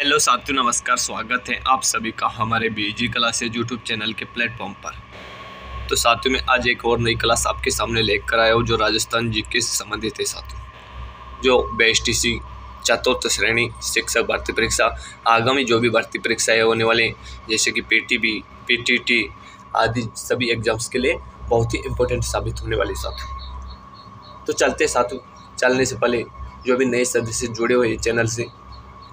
Hello साथियों, नमस्कार। स्वागत है आप सभी का हमारे बीजी क्लासेस यूट्यूब चैनल के प्लेटफॉर्म पर। तो साथियों, मैं आज एक और नई क्लास आपके सामने लेकर आया हूँ जो राजस्थान जीके से संबंधित है। साथियों, जो BSTC चतुर्थ श्रेणी शिक्षक भर्ती परीक्षा, आगामी जो भी भर्ती परीक्षाएं होने वाले जैसे कि PTB, PTT आदि सभी एग्जाम्स के लिए बहुत ही इम्पोर्टेंट साबित होने वाली। साथियों, तो चलते साथियों, चलने से पहले जो भी नए सदस्य जुड़े हुए चैनल से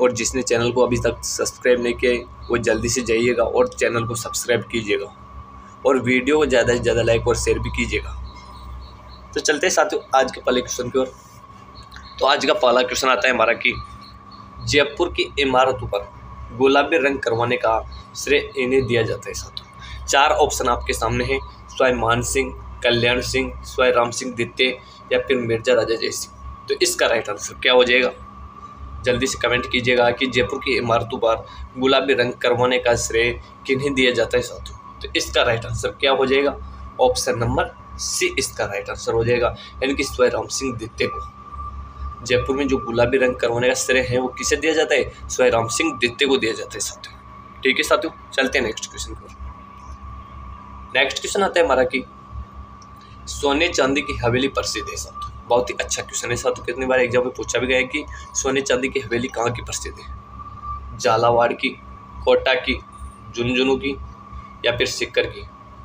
और जिसने चैनल को अभी तक सब्सक्राइब नहीं किया है वो जल्दी से जाइएगा और चैनल को सब्सक्राइब कीजिएगा और वीडियो को ज़्यादा से ज़्यादा लाइक और शेयर भी कीजिएगा। तो चलते हैं साथियों आज के पहले क्वेश्चन की ओर। तो आज का पहला क्वेश्चन आता है हमारा कि जयपुर की इमारतों पर गुलाबी रंग करवाने का श्रेय इन्हें दिया जाता है। साथियों, 4 ऑप्शन आपके सामने हैं: स्वयं मान सिंह, कल्याण सिंह, स्वयं राम सिंह द्वितीय या फिर मिर्जा राजा जय सिंह। तो इसका राइट आंसर क्या हो जाएगा? जल्दी से कमेंट कीजिएगा कि जयपुर की इमारतों पर गुलाबी रंग करवाने का श्रेय किन्हें दिया जाता है। साथियों, तो इसका राइट आंसर क्या हो जाएगा? ऑप्शन नंबर सी इसका राइट आंसर हो जाएगा, यानी कि स्वयं राम सिंह द्वितीय को जयपुर में जो गुलाबी रंग करवाने का श्रेय है वो किसे दिया जाता है? स्वयं राम सिंह द्वितीय को दिया जाता है। साथियों, ठीक है साथियों, चलते हैं नेक्स्ट क्वेश्चन पर। नेक्स्ट क्वेश्चन आता है हमारा कि सोने चांदी की हवेली प्रसिद्ध है। साथियों, बहुत ही अच्छा क्वेश्चन है साथियों। कितनी बार एग्जाम में पूछा भी गया है कि सोने चांदी की हवेली कहाँ की प्रसिद्ध है? झालावाड़ की, कोटा की, झुंझुनू की या फिर सीकर की?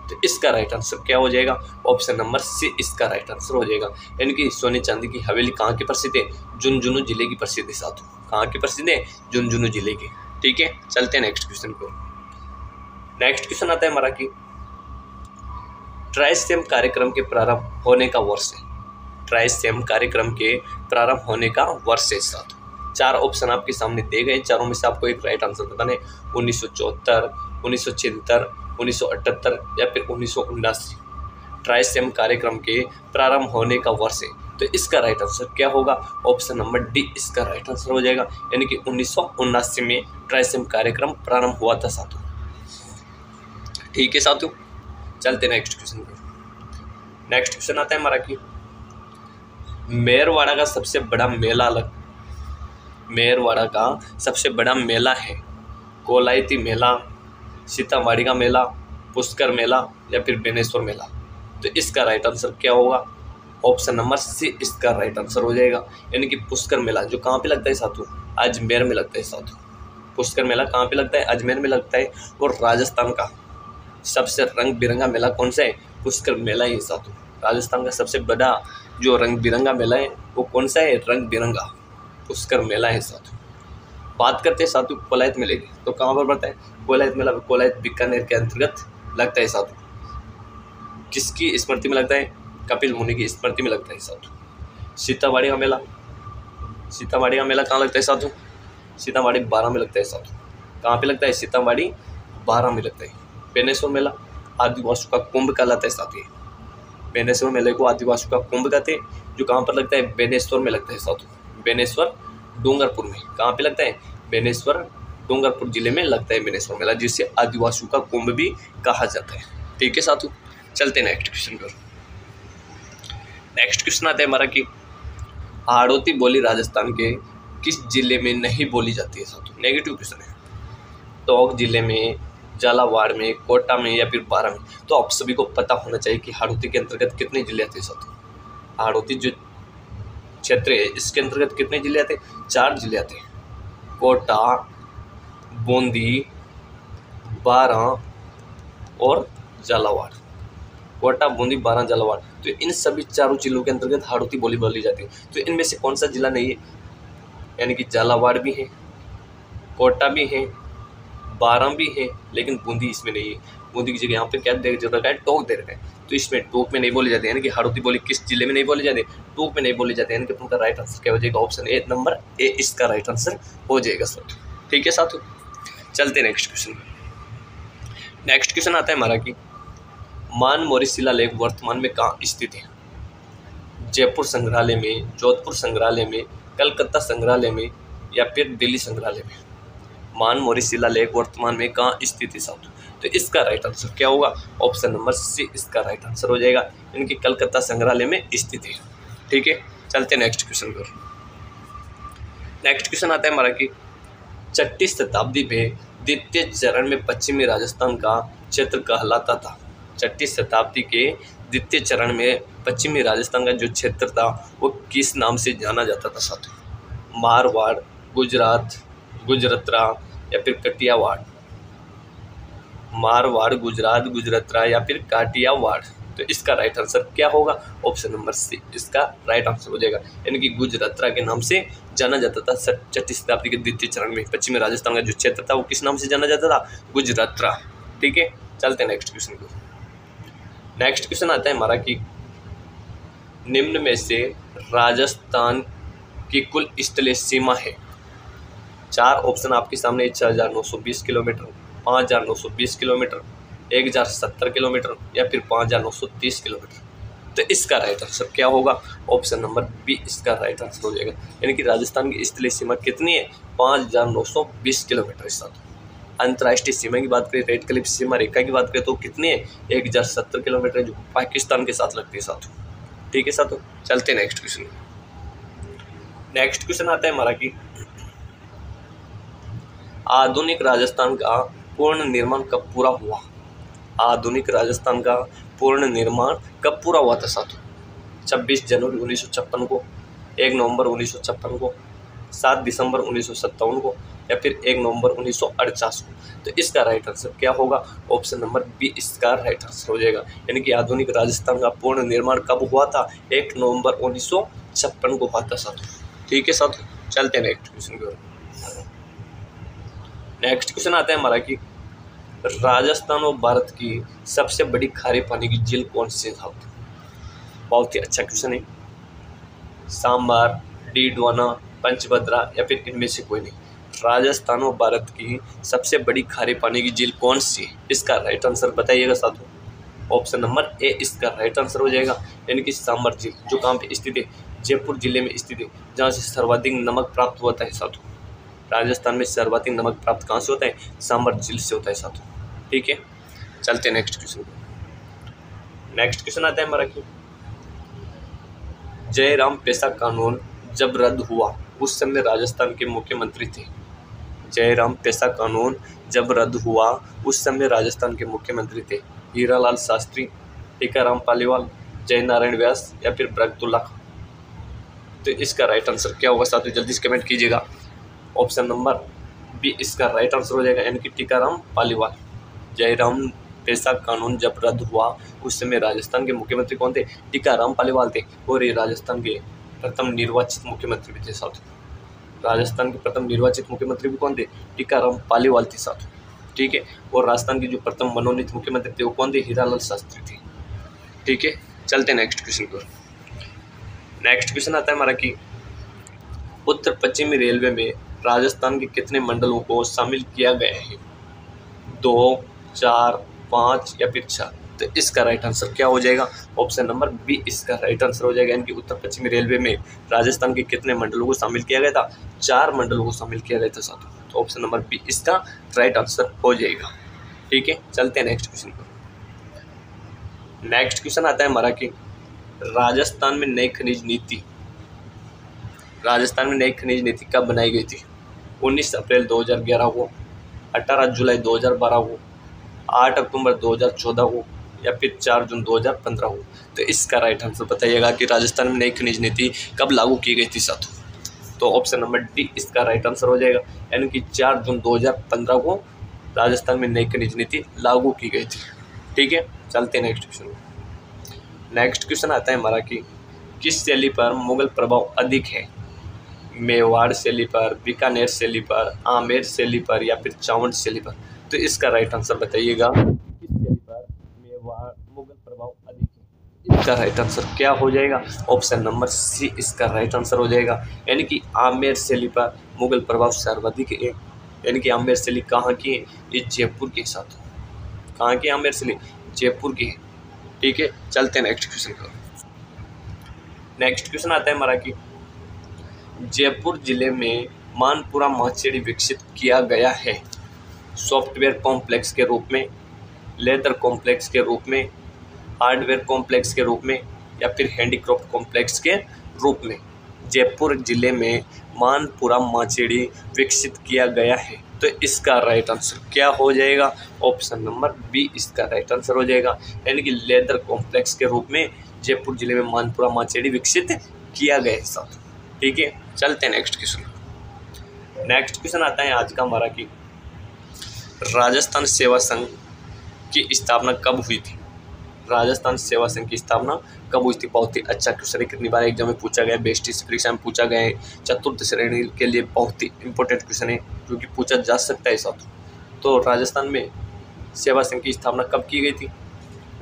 तो इसका राइट आंसर क्या हो जाएगा? ऑप्शन नंबर सी इसका राइट आंसर हो जाएगा, यानी कि सोने चांदी की हवेली कहाँ की प्रसिद्ध है? झुंझुनू जिले की प्रसिद्ध है। साथियों, कहाँ की प्रसिद्ध है? झुंझुनू जिले की। ठीक है, चलते हैं नेक्स्ट क्वेश्चन को। नेक्स्ट क्वेश्चन आता है हमारा कि ट्राइसेम कार्यक्रम के प्रारंभ होने का वर्ष है। ट्राइसेम कार्यक्रम के प्रारंभ होने का वर्ष है। साथियों, 4 ऑप्शन आपके सामने दिए गए, चारों में से आपको एक राइट आंसर बताना है। 1974, 1976, 1978 या फिर 1979। ट्राइसेम कार्यक्रम के प्रारंभ होने का वर्ष है, तो इसका राइट आंसर क्या होगा? ऑप्शन नंबर डी इसका राइट आंसर हो जाएगा, यानी कि 1979 में ट्राइसेम कार्यक्रम प्रारंभ हुआ था। साथियों, ठीक है साथियों, चलते नेक्स्ट क्वेश्चन पर। नेक्स्ट क्वेश्चन आता है हमारा कि मेरवाड़ा का सबसे बड़ा मेला मेरवाड़ा का सबसे बड़ा मेला है कोलायती मेला, सीतामढ़ी का मेला, पुष्कर मेला या फिर बेनेश्वर मेला? तो इसका राइट आंसर क्या होगा? ऑप्शन नंबर सी इसका राइट आंसर हो जाएगा, यानी कि पुष्कर मेला जो कहाँ पे लगता है साथियों? अजमेर में लगता है। साथियों, पुष्कर मेला कहाँ पे लगता है? अजमेर में लगता है। और राजस्थान का सबसे रंग बिरंगा मेला कौन सा है? पुष्कर मेला ही। साथियों, राजस्थान का सबसे बड़ा जो रंग बिरंगा मेला है वो कौन सा है? रंग बिरंगा पुष्कर मेला है। साथियों, बात करते हैं साथियों कोलायत मेले की, तो कहाँ पर पड़ता है कोलायत मेला? कोलायत बीकानेर के अंतर्गत लगता है। साथियों, किसकी स्मृति में लगता है? कपिल मुनि की स्मृति में लगता है। साथियों, सीतामढ़ी का मेला कहाँ लगता है? साथियों, सीतामढ़ी 12 में लगता है। साथियों, कहाँ पे लगता है? सीतामढ़ी 12 में लगता है। बेनेश्वर मेला आदिवासियों का कुंभ कहलाता है। साथियों, बेनेश्वर मेले को आदिवासियों का कुंभ कहते हैं, जो कहाँ पर लगता है? बेनेश्वर में लगता है। साथियों, बेनेश्वर डूंगरपुर में। कहाँ पे लगता है? बेनेश्वर डूंगरपुर जिले में लगता है बेनेश्वर मेला, जिसे आदिवासियों का कुंभ भी कहा जाता है। ठीक है साथियों, चलते हैं नेक्स्ट क्वेश्चन पर। नेक्स्ट क्वेश्चन आता है हमारा कि हाड़ौती बोली राजस्थान के किस जिले में नहीं बोली जाती है? साथियों, नेगेटिव क्वेश्चन है। टोंक जिले में, झालावाड़ में, कोटा में या फिर बारा में? तो आप सभी को पता होना चाहिए कि हाड़ौती के अंतर्गत कितने जिले आते हैं। साथियों, हाड़ौती जो क्षेत्र है इसके अंतर्गत कितने जिले आते हैं? 4 जिले आते हैं: कोटा, बूंदी, बारा और झालावाड़। कोटा, बूंदी, बारा, झालावाड़, तो इन सभी 4 जिलों के अंतर्गत हाड़ौती बोली बोली जाती है। तो इनमें से कौन सा जिला नहीं है? यानी कि झालावाड़ भी है, कोटा भी है, बारा भी है, लेकिन बूंदी इसमें नहीं है। बूंदी की जगह यहाँ पे क्या दे रखा है? टोंक दे रखा है। तो इसमें टोंक में नहीं बोली जाती है, यानी कि हाड़ौती बोली किस जिले में नहीं बोली जाती? टोंक में नहीं बोली जाती है, यानी कि उनका राइट आंसर क्या हो जाएगा? ऑप्शन ए नंबर ए इसका राइट आंसर हो जाएगा। साथियों, ठीक है साथियों, चलते नेक्स्ट क्वेश्चन। नेक्स्ट क्वेश्चन आता है हमारा कि मानमोरी शिलालेख वर्तमान में कहाँ स्थित है? जयपुर संग्रहालय में, जोधपुर संग्रहालय में, कलकत्ता संग्रहालय में या फिर दिल्ली संग्रहालय में? मानमोरी शिलालेख वर्तमान में कहाँ स्थित है? साथियों, तो इसका राइट आंसर क्या होगा? ऑप्शन नंबर सी इसका राइट आंसर हो जाएगा, यानी कलकत्ता संग्रहालय में स्थित है। ठीक है, चलते नेक्स्ट क्वेश्चन पर। नेक्स्ट क्वेश्चन आता है हमारा कि छठी शताब्दी में द्वितीय चरण में पश्चिमी राजस्थान का क्षेत्र कहलाता था। छठी शताब्दी के द्वितीय चरण में पश्चिमी राजस्थान का जो क्षेत्र था वो किस नाम से जाना जाता था साथियों? मारवाड़, गुजरात, गुजरातरा या फिर कटियावाड़। मारवाड़, गुजरात, गुजरातरा या फिर काटियावाड़। तो इसका राइट आंसर क्या होगा? ऑप्शन नंबर सी इसका राइट आंसर हो जाएगा। यानी कि गुजरातरा के नाम से जाना जाता था। छठी शताब्दी के द्वितीय चरण में पश्चिमी राजस्थान का जो क्षेत्र था वो किस नाम से जाना जाता था? गुजरातरा। ठीक है, चलते हैं नेक्स्ट क्वेश्चन को। नेक्स्ट क्वेश्चन आता है हमारा कि निम्न में से राजस्थान की कुल स्थलीय सीमा है। 4 ऑप्शन आपके सामने 6920 किलोमीटर, 5920 किलोमीटर, 1070 किलोमीटर या फिर 5930 किलोमीटर। तो इसका राइट आंसर क्या होगा? ऑप्शन नंबर बी इसका राइट आंसर हो जाएगा। यानी कि राजस्थान की स्थलीय सीमा कितनी है? 5920 किलोमीटर। साथ अंतर्राष्ट्रीय सीमा की बात करें, रेड क्लिफ सीमा रेखा की बात करें तो कितनी है? 1070 किलोमीटर, जो पाकिस्तान के साथ लगती है साथियों। ठीक है साथियों, चलते हैं नेक्स्ट क्वेश्चन। नेक्स्ट क्वेश्चन आता है हमारा कि आधुनिक राजस्थान का पूर्ण निर्माण कब पूरा हुआ? आधुनिक राजस्थान का पूर्ण निर्माण कब पूरा हुआ था साथियों? 26 जनवरी 1956 को, 1 नवंबर 1956 को, 7 दिसंबर 1957 को या फिर 1 नवंबर 1948 को। तो इसका राइट आंसर क्या होगा? ऑप्शन नंबर बी इसका राइट आंसर हो जाएगा। यानी कि आधुनिक राजस्थान का पूर्ण निर्माण कब हुआ था? 1 नवंबर 1956 को हुआ था साथियों। ठीक है साथियों, चलते हैं नेक्स्ट क्वेश्चन की ओर। नेक्स्ट क्वेश्चन आता है हमारा कि राजस्थान और भारत की सबसे बड़ी खारे पानी की झील कौन सी है? बहुत ही अच्छा क्वेश्चन है। सांबार, डीडवाना, पंचभद्रा या फिर इनमें से कोई नहीं। राजस्थान और भारत की सबसे बड़ी खारे पानी की झील कौन सी है? इसका राइट आंसर बताइएगा साथियों। ऑप्शन नंबर ए इसका राइट आंसर हो जाएगा। यानी कि सांबर झील, जो कहाँ पे स्थित है? जयपुर जिले में स्थित है, जहाँ से सर्वाधिक नमक प्राप्त होता है साथियों। राजस्थान में सर्वाधिक नमक प्राप्त कहाँ से होता है? सांबर झील से होता है साथियों। ठीक है, चलते हैं नेक्स्ट क्वेश्चन को। नेक्स्ट क्वेश्चन आता है हमारा कि जयराम पेशा कानून जब रद्द हुआ उस समय राजस्थान के मुख्यमंत्री थे। जयराम पेशा कानून जब रद्द हुआ उस समय राजस्थान के मुख्यमंत्री थे हीरालाल शास्त्री, टीकाराम पालीवाल, जयनारायण व्यास या फिर ब्रगतुल्ला खां। तो इसका राइट आंसर क्या होगा साथियों? जल्दी से कमेंट कीजिएगा। ऑप्शन नंबर बी इसका राइट आंसर हो जाएगा। यानी कि टीकाराम पालीवाल। जयराम पेशा कानून जब रद्द हुआ उस समय राजस्थान के मुख्यमंत्री कौन थे? टीकाराम पालीवाल थे। और ये राजस्थान के प्रथम निर्वाचित मुख्यमंत्री भी थे साथियों। राजस्थान के प्रथम निर्वाचित मुख्यमंत्री भी कौन थे? टीकाराम पालीवाल थे साथियों। ठीक है, और राजस्थान के जो प्रथम मनोनीत मुख्यमंत्री थे वो कौन थे? हीरालाल शास्त्री थे। ठीक है, चलते हैं नेक्स्ट क्वेश्चन पर। नेक्स्ट क्वेश्चन आता है हमारा कि उत्तर पश्चिमी रेलवे में राजस्थान के कितने मंडलों को शामिल किया गया है? 2, 4, 5 या फिर 6। तो इसका राइट आंसर क्या हो जाएगा? ऑप्शन नंबर बी इसका राइट आंसर हो जाएगा। यानी कि उत्तर पश्चिमी रेलवे में राजस्थान के कितने मंडलों को शामिल किया गया था? 4 मंडलों को शामिल किया गया था साथियों। तो ऑप्शन नंबर बी इसका राइट आंसर हो जाएगा। ठीक है, चलते हैं नेक्स्ट क्वेश्चन पर। नेक्स्ट क्वेश्चन आता है हमारा कि राजस्थान में नई खनिज नीति कब बनाई गई थी? 19 अप्रैल 2011 को, 18 जुलाई 2012 को, 8 अक्टूबर 2014 को या फिर 4 जून 2015 को। तो इसका राइट आंसर बताइएगा कि राजस्थान में नई खनिज नीति कब लागू की गई थी साथियों। तो ऑप्शन नंबर डी इसका राइट आंसर हो जाएगा। यानी कि 4 जून 2015 को राजस्थान में नई खनिज नीति लागू की गई थी। ठीक है, चलते हैं नेक्स्ट क्वेश्चन। नेक्स्ट क्वेश्चन आता है हमारा कि किस शैली पर मुगल प्रभाव अधिक है? मेवाड़ शैली पर, बीकानेर शैली पर, आमेर शैली पर या फिर चावंड शैली पर। तो इसका राइट आंसर बताइएगा। किस शैली पर मेवाड़ मुगल प्रभाव अधिक है? इसका राइट आंसर क्या हो जाएगा? ऑप्शन नंबर सी इसका राइट आंसर हो जाएगा। यानी कि आमेर शैली पर मुगल प्रभाव सर्वाधिक है। यानी कि आमेर शैली कहाँ की है? ये जयपुर के साथ। कहाँ की आमेर शैली? जयपुर की है। ठीक है, चलते हैं नेक्स्ट क्वेश्चन पर। नेक्स्ट क्वेश्चन आता है हमारा कि जयपुर जिले में मानपुरा माछेड़ी विकसित किया गया है सॉफ्टवेयर कॉम्प्लेक्स के रूप में, लेदर कॉम्प्लेक्स के रूप में, हार्डवेयर कॉम्प्लेक्स के रूप में या फिर हैंडीक्राफ्ट कॉम्प्लेक्स के रूप में। जयपुर जिले में मानपुरा माचेड़ी विकसित किया गया है। तो इसका राइट आंसर क्या हो जाएगा? ऑप्शन नंबर बी इसका राइट आंसर हो जाएगा, यानी कि लेदर कॉम्प्लेक्स के रूप में जयपुर जिले में मानपुरा माचेड़ी विकसित किया गया है साथ। ठीक है, चलते हैं नेक्स्ट क्वेश्चन। नेक्स्ट क्वेश्चन आता है आज का हमारा कि राजस्थान सेवा संघ की स्थापना कब हुई थी? राजस्थान सेवा संघ की स्थापना कब हुई थी? बहुत ही अच्छा क्वेश्चन है, कितनी बार एग्जाम में पूछा गया है, बेस्ट परीक्षा में पूछा गया है, चतुर्थ श्रेणी के लिए बहुत ही इंपॉर्टेंट क्वेश्चन है क्योंकि पूछा जा सकता है साथ। तो राजस्थान में सेवा संघ की स्थापना कब की गई थी?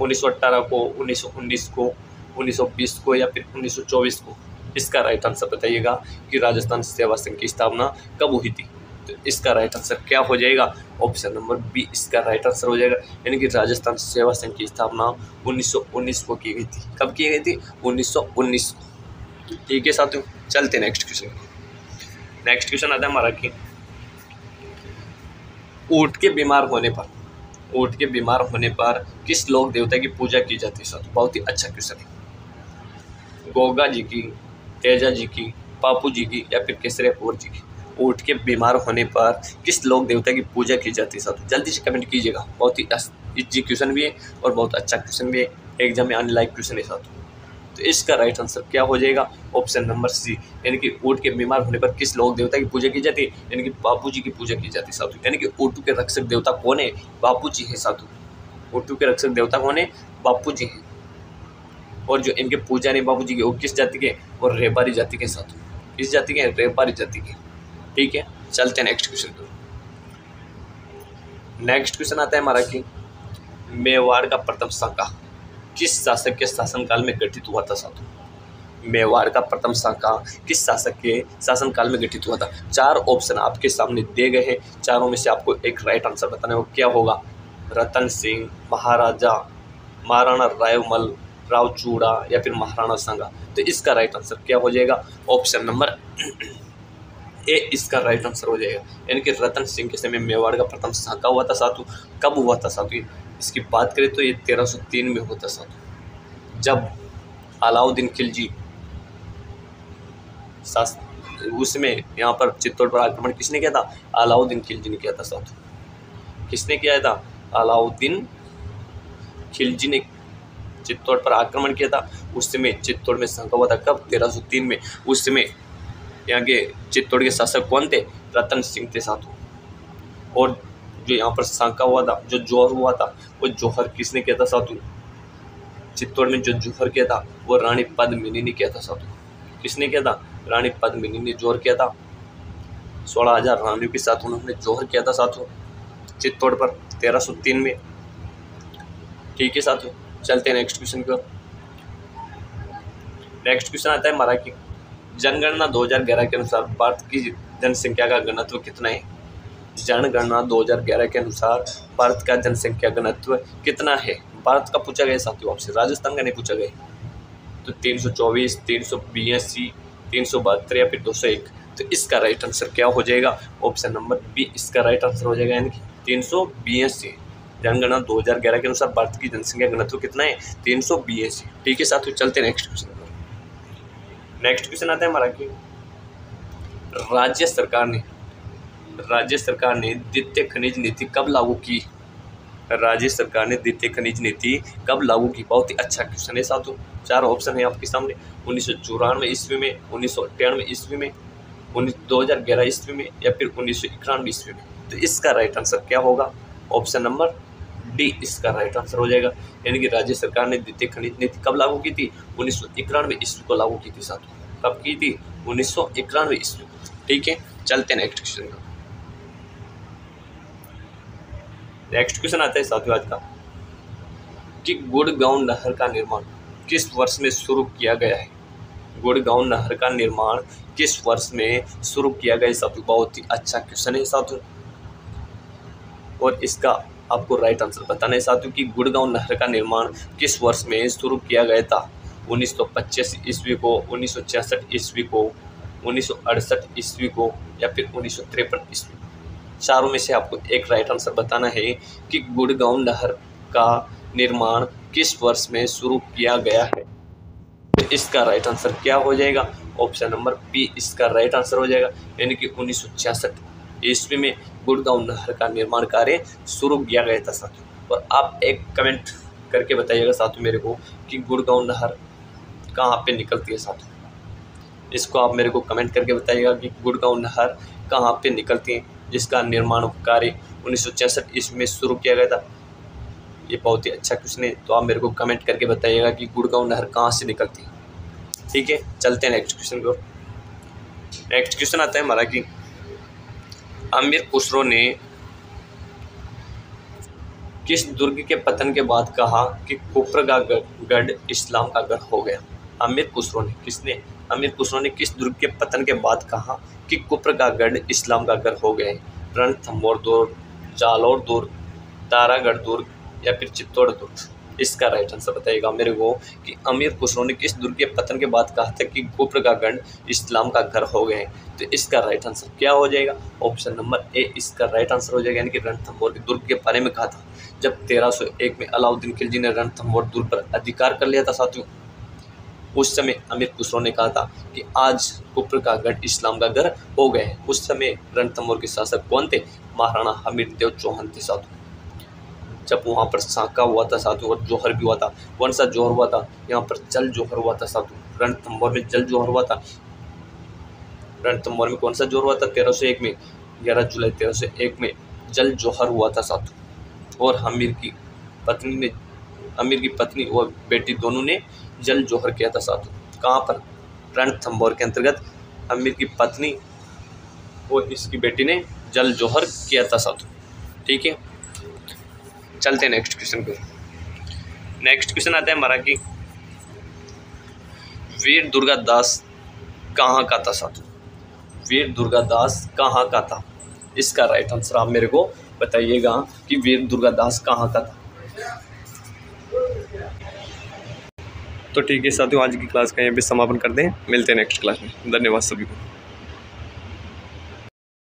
1918 को, 1919 को, 1920 को या फिर 1924 को? इसका राइट आंसर बताइएगा कि राजस्थान सेवा संघ की स्थापना कब हुई थी। तो इसका राइट आंसर क्या हो जाएगा? ऑप्शन नंबर बी इसका राइट आंसर हो जाएगा, यानी कि राजस्थान सेवा संघ की स्थापना 1919 को की गई थी। कब की गई थी? 1919 को। ठीक है साथियों, चलते नेक्स्ट क्वेश्चन। नेक्स्ट क्वेश्चन आता है हमारा कि ऊंट के बीमार होने पर किस लोक देवता की पूजा की जाती है साथियों? बहुत ही अच्छा क्वेश्चन है। गोगा जी की, तेजा जी की, पापू जी की या फिर केसरिया कुंवर जी की? ऊंट के बीमार होने पर किस लोक देवता की पूजा की जाती है साथियों? जल्दी से कमेंट कीजिएगा, बहुत ही इजी क्वेश्चन भी है और बहुत अच्छा क्वेश्चन भी है, एग्जाम में आने लायक क्वेश्चन है साथियों। तो इसका राइट आंसर क्या हो जाएगा? ऑप्शन नंबर सी, यानी कि ऊंट के बीमार होने पर किस लोक देवता की पूजा की जाती है? यानी कि बापू जी की पूजा की जाती है साथियों, यानी कि ऊँटों के रक्षक देवता कौन है? बापू जी है साथियों। ऊँटों के रक्षक देवता कौन है? बापू जी हैं। और जो इनके पूजा नहीं बापू जी के, वो किस जाति के? और रेपारी जाति के साथियों। किस जाति के? रेपारी जाति के। ठीक है, चलते हैं नेक्स्ट क्वेश्चन पर। नेक्स्ट क्वेश्चन आता है हमारा कि मेवाड़ का प्रथम शाखा किस शासक के शासनकाल में गठित हुआ था साथियों? मेवाड़ का प्रथम शाखा किस शासक के शासनकाल में गठित हुआ था? 4 ऑप्शन आपके सामने दिए गए हैं, चारों में से आपको एक राइट आंसर बताना है, वो क्या होगा? रतन सिंह, महाराजा, महाराणा रायमल, रावचूड़ा या फिर महाराणा सांगा? तो इसका राइट आंसर क्या हो जाएगा? ऑप्शन नंबर ए इसका राइट आंसर हो जाएगा, यानी कि रतन सिंह के समय मेवाड़ का प्रथम शाखा हुआ था साथियों। कब हुआ था साथियों? इसकी बात करें तो ये 1303 में हुआ था साथियों, जब अलाउद्दीन खिलजी उसमें यहाँ पर चित्तौड़ पर आक्रमण किसने किया था? अलाउद्दीन खिलजी ने किया था साथियों। किसने किया था? अलाउद्दीन खिलजी ने चित्तौड़ पर आक्रमण किया था। उस समय चित्तौड़ में शाखा हुआ था। कब? 1303 में। उस समय यहाँ के चित्तौड़ के शासक कौन थे? रतन सिंह थे साथियों। और जो यहाँ पर शाखा हुआ था, जो जोहर हुआ था, वो जोहर किसने किया था साथियों? चित्तौड़ में जो जोहर किया था वो रानी पद्मिनी ने किया था साथियों। किसने किया था? रानी पद्मिनी ने जोहर किया था। 16,000 रानियों के साथ उन्होंने जोहर किया था साथियों चित्तौड़ पर 1303 में। ठीक है साथियों, चलते हैं नेक्स्ट क्वेश्चन की ओर। नेक्स्ट क्वेश्चन आता है हमारा कि जनगणना 2011 के अनुसार भारत की जनसंख्या का घनत्व कितना है? जनगणना 2011 के अनुसार भारत का जनसंख्या घनत्व कितना है? भारत का पूछा गया साथियों, आपसे राजस्थान का नहीं पूछा गया। तो 324, 382, 372 या फिर 201? तो इसका राइट आंसर क्या हो जाएगा? ऑप्शन नंबर बी इसका राइट आंसर हो जाएगा, यानी कि 382। जनगणना 2011 के अनुसार भारत की जनसंख्या घनत्व कितना है? 382। ठीक है साथियों, चलते हैं नेक्स्ट क्वेश्चन पर। नेक्स्ट क्वेश्चन आता है हमारा कि राज्य सरकार ने द्वितीय खनिज नीति कब लागू की? राज्य सरकार ने द्वितीय खनिज नीति कब लागू की? बहुत ही अच्छा क्वेश्चन है साथियों। 4 ऑप्शन है आपके सामने, 1994 ईस्वी में, 1998 ईस्वी में, 2011 ईस्वी में या फिर 1991 ईस्वी में? तो इसका राइट आंसर क्या होगा? ऑप्शन नंबर डी इसका राइट आंसर हो जाएगा, यानी कि राज्य सरकार ने द्वितीय खनिज नीति कब लागू की थी? 1991 ईस्वी को लागू की थी साथियों। कब की थी? 1991 ईस्वी। ठीक है, चलते नेक्स्ट क्वेश्चन का। नेक्स्ट क्वेश्चन आता है साथियों आज का कि गुड़गांव नहर का निर्माण किस वर्ष में शुरू किया गया है? गुड़गांव नहर का निर्माण किस वर्ष में शुरू किया गया साथियों? बहुत ही अच्छा क्वेश्चन है साथियों, और इसका आपको राइट आंसर बताना है साथियों कि गुड़गांव नहर का निर्माण किस वर्ष में शुरू किया गया था? 1925 ईस्वी को, 1966 ईस्वी को, 1968 ईस्वी को या फिर 1953 ईस्वी? चारों में से आपको एक राइट आंसर बताना है कि गुड़गांव नहर का निर्माण किस वर्ष में शुरू किया गया है। तो इसका राइट आंसर क्या हो जाएगा? ऑप्शन नंबर बी इसका राइट आंसर हो जाएगा, यानी कि 1966 ईस्वी में गुड़गांव नहर का निर्माण कार्य शुरू किया गया था साथियों। और आप एक कमेंट करके बताइएगा साथियों मेरे को कि गुड़गांव नहर कहाँ पे निकलती है साथियों। इसको आप मेरे को कमेंट करके बताइएगा कि गुड़गांव नहर कहाँ पे निकलती है, जिसका निर्माण कार्य 1966 ईस्वी में शुरू किया गया था। ये बहुत ही अच्छा क्वेश्चन है, तो आप मेरे को कमेंट करके बताइएगा कि गुड़गांव नहर कहाँ से निकलती है। ठीक है, चलते हैं नेक्स्ट क्वेश्चन को। नेक्स्ट क्वेश्चन आता है हमारा कि अमीर खुसरो ने किस दुर्ग के पतन के बाद कहा कि कुफर का गढ़ इस्लाम का गढ़ हो गया। अमीर खुसरो ने किस दुर्ग के पतन के बाद कहा कि कुफर का गढ़ इस्लाम का गढ़ हो गया। रणथंभौर दुर्ग, जालौर दुर्ग, तारागढ़ दुर्ग या फिर चित्तौड़ दुर्ग। इसका राइट आंसर बताइएगा मेरे को कि अमीर खुसरो ने किस दुर्ग के पतन के बाद कहा था कि कुफर का गढ़ इस्लाम का घर हो गए। तो इसका राइट आंसर क्या हो जाएगा, ऑप्शन नंबर ए इसका राइट आंसर हो जाएगा, यानी कि रणथंभौर के दुर्ग के बारे में कहा था। जब 1301 में अलाउद्दीन खिलजी ने रणथंभौर दुर्ग पर अधिकार कर लिया था साथियों, उस समय अमीर खुसरो ने कहा था कि आज कुफर का गढ़ इस्लाम का घर हो गए हैं। उस समय रणथंभौर के शासक कौन थे, महाराणा हमीरदेव चौहान थे साथियों। जब वहाँ पर साका हुआ था साथियों और जोहर भी हुआ था। कौन सा जोहर हुआ था, यहाँ पर जल जोहर हुआ था साथियों। रणथंभौर में जल जोहर हुआ था। रणथंभौर में कौन सा जोहर हुआ था, 1301 में, 11 जुलाई 1301 में जल जोहर हुआ था साथियों। और अमीर की पत्नी और बेटी दोनों ने जल जोहर किया था साथियों। कहाँ पर, रणथंभौर के अंतर्गत अमीर की पत्नी और इसकी बेटी ने जल जोहर किया था साथियों। ठीक है, चलते हैं नेक्स्ट क्वेश्चन पे। नेक्स्ट क्वेश्चन आता है हमारा कि वीर दुर्गादास कहाँ का था साथियों। वीर दुर्गादास कहाँ का था, इसका राइट आंसर आप मेरे को बताइएगा कि वीर दुर्गादास कहाँ का था। तो ठीक है साथियों, आज की क्लास का यहाँ पे समापन करते हैं। मिलते हैं नेक्स्ट क्लास में। धन्यवाद सभी को।